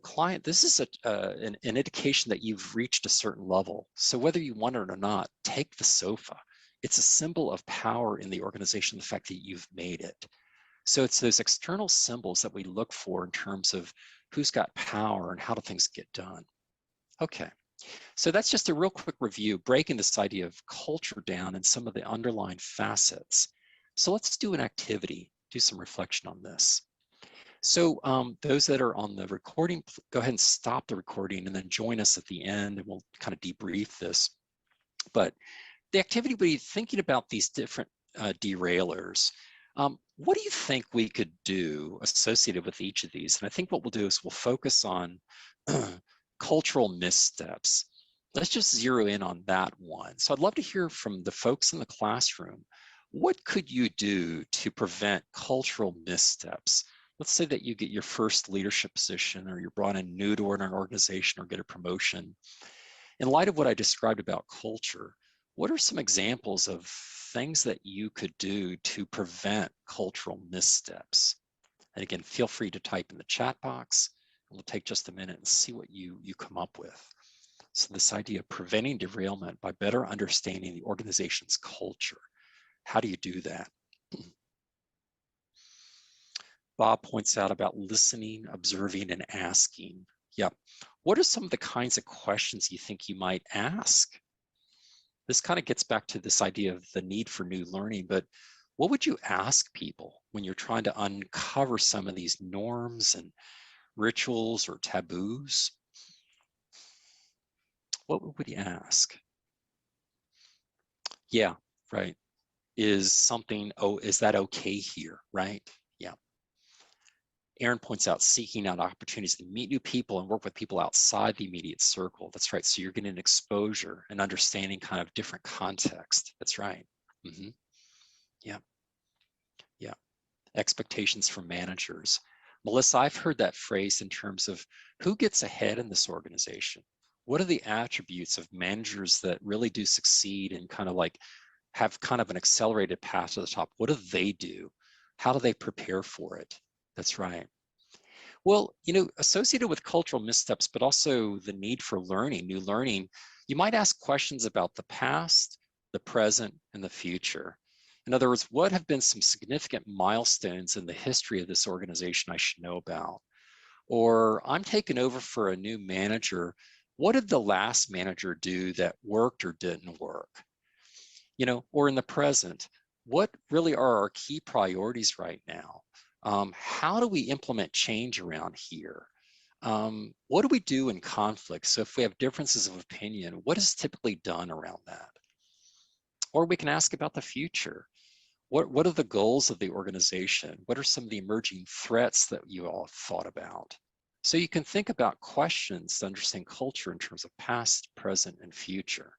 client, this is an indication that you've reached a certain level. So whether you want it or not, take the sofa. It's a symbol of power in the organization, the fact that you've made it. So it's those external symbols that we look for in terms of who's got power and how do things get done. Okay, so that's just a real quick review, breaking this idea of culture down and some of the underlying facets. So let's do an activity, do some reflection on this. So those that are on the recording, go ahead and stop the recording and then join us at the end, and we'll kind of debrief this. But the activity will be thinking about these different derailers. What do you think we could do associated with each of these? And I think what we'll do is we'll focus on cultural missteps. Let's just zero in on that one. So I'd love to hear from the folks in the classroom. What could you do to prevent cultural missteps? Let's say that you get your first leadership position, or you're brought in new to an organization, or get a promotion. In light of what I described about culture, what are some examples of things that you could do to prevent cultural missteps? And again, feel free to type in the chat box, and we'll take just a minute and see what you come up with. So this idea of preventing derailment by better understanding the organization's culture. How do you do that? Bob points out about listening, observing, and asking. Yep. What are some of the kinds of questions you think you might ask? This kind of gets back to this idea of the need for new learning, but what would you ask people when you're trying to uncover some of these norms and rituals or taboos? What would you ask? Yeah, right. Is something, is that okay here, right? Yeah. Aaron points out seeking out opportunities to meet new people and work with people outside the immediate circle. That's right. So you're getting exposure and understanding kind of different context. That's right. Yeah. Yeah. Expectations from managers. Melissa, I've heard that phrase in terms of who gets ahead in this organization. What are the attributes of managers that really do succeed and kind of like have kind of an accelerated path to the top? What do they do? How do they prepare for it? That's right. Well, associated with cultural missteps, but also the need for learning, new learning, you might ask questions about the past, the present, and the future. In other words, what have been some significant milestones in the history of this organization I should know about? Or I'm taking over for a new manager. What did the last manager do that worked or didn't work? Or in the present, what really are our key priorities right now? How do we implement change around here? What do we do in conflict? So if we have differences of opinion, what is typically done around that? Or we can ask about the future. What are the goals of the organization? What are some of the emerging threats that you all have thought about? So you can think about questions to understand culture in terms of past, present, and future.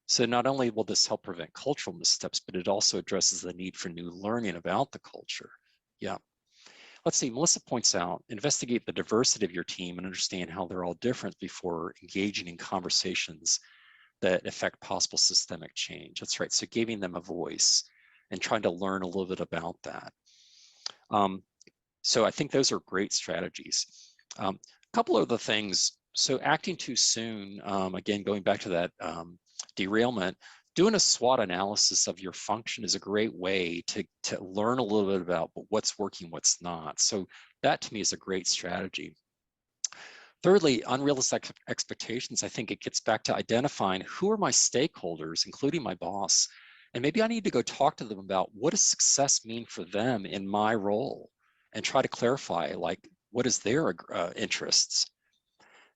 So not only will this help prevent cultural missteps, but it also addresses the need for new learning about the culture. Yeah. Let's see, Melissa points out, investigate the diversity of your team and understand how they're all different before engaging in conversations that affect possible systemic change. That's right, so giving them a voice and trying to learn a little bit about that. So I think those are great strategies. A couple of the things, so acting too soon, again, going back to that derailment, doing a SWOT analysis of your function is a great way to learn a little bit about what's working, what's not. So that to me is a great strategy. Thirdly, unrealistic expectations. I think it gets back to identifying who are my stakeholders, including my boss, and maybe I need to go talk to them about what does success mean for them in my role, and try to clarify, like, what is their interests.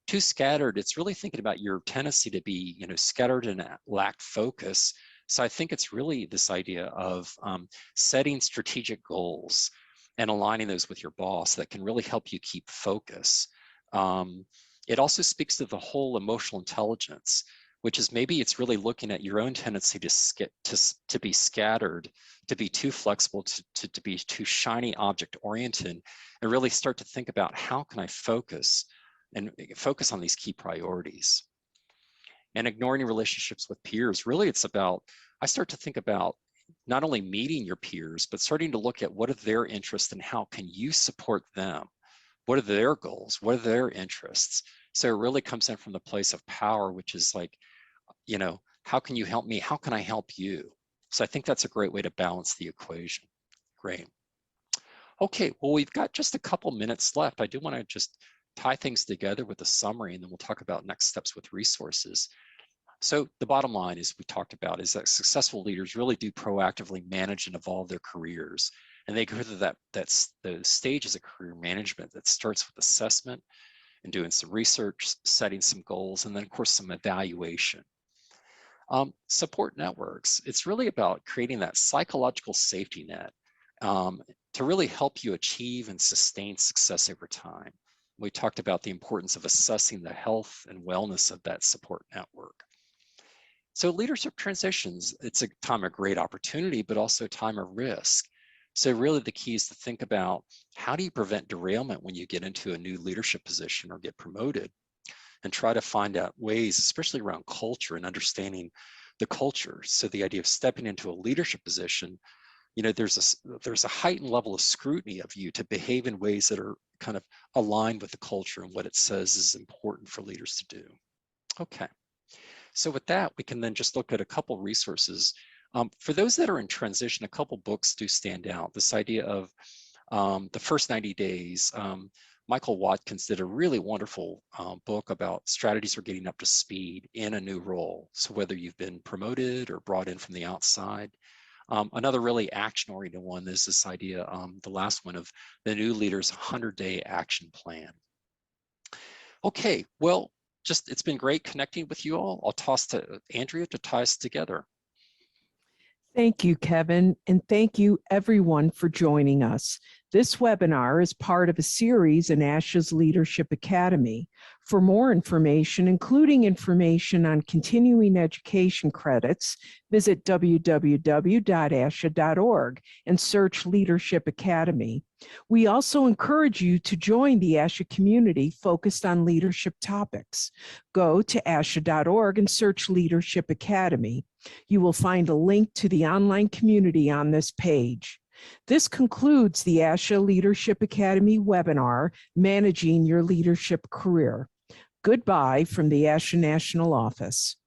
Too scattered, it's really thinking about your tendency to be, scattered and lack focus. So I think it's really this idea of setting strategic goals and aligning those with your boss that can really help you keep focus. It also speaks to the whole emotional intelligence, which is maybe it's really looking at your own tendency to be scattered, to be too flexible, to be too shiny object oriented, and really start to think about how can I focus and focus on these key priorities. And ignoring relationships with peers, really it's about, I start to think about not only meeting your peers, but starting to look at what are their interests and how can you support them? What are their goals? What are their interests? So it really comes in from the place of power, which is like, how can you help me? How can I help you? So I think that's a great way to balance the equation. Great. Okay, well, we've got just a couple minutes left. I do want to just tie things together with a summary, and then we'll talk about next steps with resources. So the bottom line is we talked about is that successful leaders really do proactively manage and evolve their careers. And they go through that's the stages of career management that starts with assessment and doing some research, setting some goals, and then of course some evaluation. Support networks, it's really about creating that psychological safety net to really help you achieve and sustain success over time. We talked about the importance of assessing the health and wellness of that support network. So leadership transitions, it's a time of great opportunity, but also a time of risk. So really the key is to think about how do you prevent derailment when you get into a new leadership position or get promoted, and try to find out ways, especially around culture and understanding the culture. So the idea of stepping into a leadership position, there's a heightened level of scrutiny of you to behave in ways that are kind of aligned with the culture and what it says is important for leaders to do. Okay. So with that, we can then just look at a couple resources. For those that are in transition, a couple books do stand out. This idea of the first 90 days. Michael Watkins did a really wonderful book about strategies for getting up to speed in a new role. So whether you've been promoted or brought in from the outside. Another really action-oriented one is this idea, the last one, of the new leader's 100-day action plan. Okay, well, it's been great connecting with you all. I'll toss to Andrea to tie us together. Thank you, Kevin, and thank you everyone for joining us. This webinar is part of a series in ASHA's Leadership Academy. For more information, including information on continuing education credits, visit www.asha.org and search Leadership Academy. We also encourage you to join the ASHA community focused on leadership topics. Go to asha.org and search Leadership Academy. You will find a link to the online community on this page. This concludes the ASHA Leadership Academy webinar, Managing Your Leadership Career. Goodbye from the ASHA National Office.